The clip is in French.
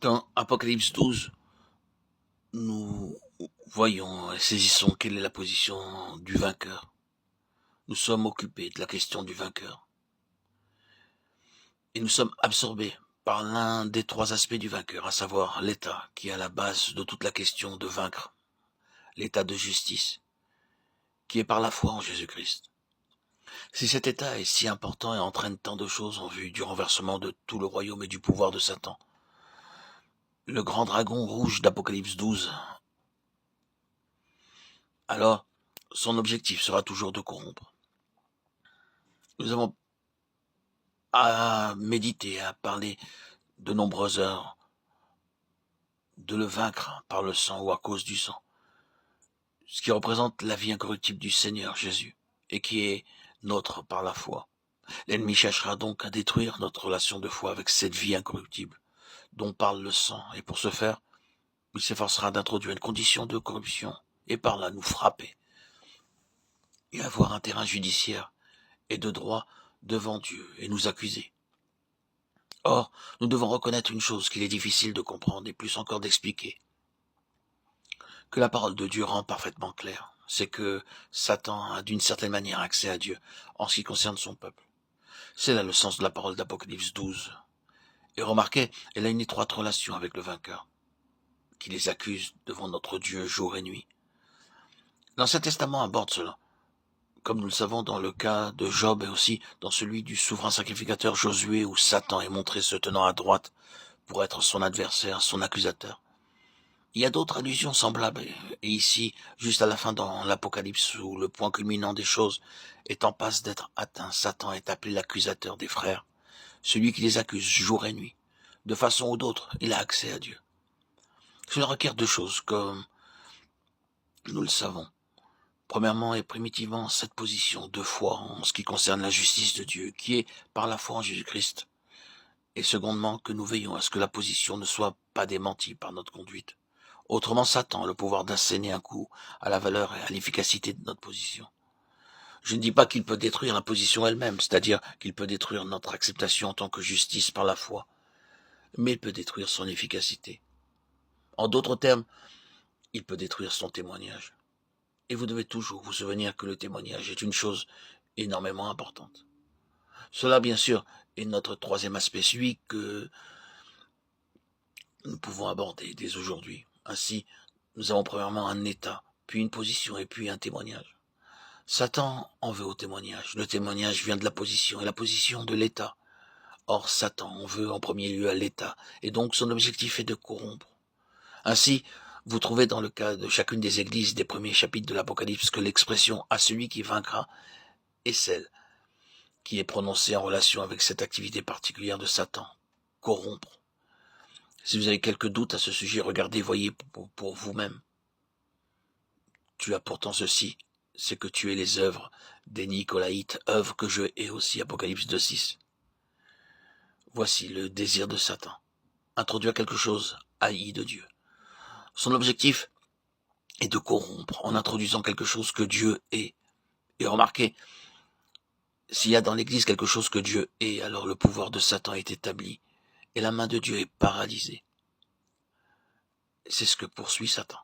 Dans Apocalypse 12, nous voyons et saisissons quelle est la position du vainqueur. Nous sommes occupés de la question du vainqueur. Et nous sommes absorbés par l'un des trois aspects du vainqueur, à savoir l'état qui est à la base de toute la question de vaincre, l'état de justice, qui est par la foi en Jésus-Christ. Si cet état est si important et entraîne tant de choses en vue du renversement de tout le royaume et du pouvoir de Satan, le grand dragon rouge d'Apocalypse 12, alors son objectif sera toujours de corrompre. Nous avons à méditer, à parler de nombreuses heures, de le vaincre par le sang ou à cause du sang, ce qui représente la vie incorruptible du Seigneur Jésus et qui est nôtre par la foi. L'ennemi cherchera donc à détruire notre relation de foi avec cette vie incorruptible dont parle le sang, et pour ce faire, il s'efforcera d'introduire une condition de corruption et par là nous frapper et avoir un terrain judiciaire et de droit devant Dieu et nous accuser. Or, nous devons reconnaître une chose qu'il est difficile de comprendre et plus encore d'expliquer, que la parole de Dieu rend parfaitement claire, c'est que Satan a d'une certaine manière accès à Dieu en ce qui concerne son peuple. C'est là le sens de la parole d'Apocalypse 12. Et remarquez, elle a une étroite relation avec le vainqueur, qui les accuse devant notre Dieu jour et nuit. L'Ancien Testament aborde cela, comme nous le savons dans le cas de Job et aussi dans celui du souverain sacrificateur Josué où Satan est montré se tenant à droite pour être son adversaire, son accusateur. Il y a d'autres allusions semblables, et ici, juste à la fin dans l'Apocalypse où le point culminant des choses est en passe d'être atteint, Satan est appelé l'accusateur des frères, celui qui les accuse jour et nuit. De façon ou d'autre, il a accès à Dieu. Cela requiert deux choses, comme nous le savons. Premièrement et primitivement, cette position de foi en ce qui concerne la justice de Dieu, qui est par la foi en Jésus-Christ. Et secondement, que nous veillons à ce que la position ne soit pas démentie par notre conduite. Autrement, Satan a le pouvoir d'asséner un coup à la valeur et à l'efficacité de notre position. Je ne dis pas qu'il peut détruire la position elle-même, c'est-à-dire qu'il peut détruire notre acceptation en tant que justice par la foi, mais il peut détruire son efficacité. En d'autres termes, il peut détruire son témoignage. Et vous devez toujours vous souvenir que le témoignage est une chose énormément importante. Cela, bien sûr, est notre troisième aspect, celui que nous pouvons aborder dès aujourd'hui. Ainsi, nous avons premièrement un état, puis une position et puis un témoignage. Satan en veut au témoignage. Le témoignage vient de la position et la position de l'état. Or, Satan en veut en premier lieu à l'état, et donc son objectif est de corrompre. Ainsi, vous trouvez dans le cas de chacune des églises des premiers chapitres de l'Apocalypse que l'expression « à celui qui vaincra » est celle qui est prononcée en relation avec cette activité particulière de Satan, corrompre. Si vous avez quelques doutes à ce sujet, regardez, voyez pour vous-même. Tu as pourtant ceci, c'est que tu es les œuvres des Nicolaïtes, œuvres que je hais aussi, Apocalypse 2.6. Voici le désir de Satan, introduire quelque chose haï de Dieu. Son objectif est de corrompre en introduisant quelque chose que Dieu est. Et remarquez, s'il y a dans l'Église quelque chose que Dieu est, alors le pouvoir de Satan est établi et la main de Dieu est paralysée. C'est ce que poursuit Satan.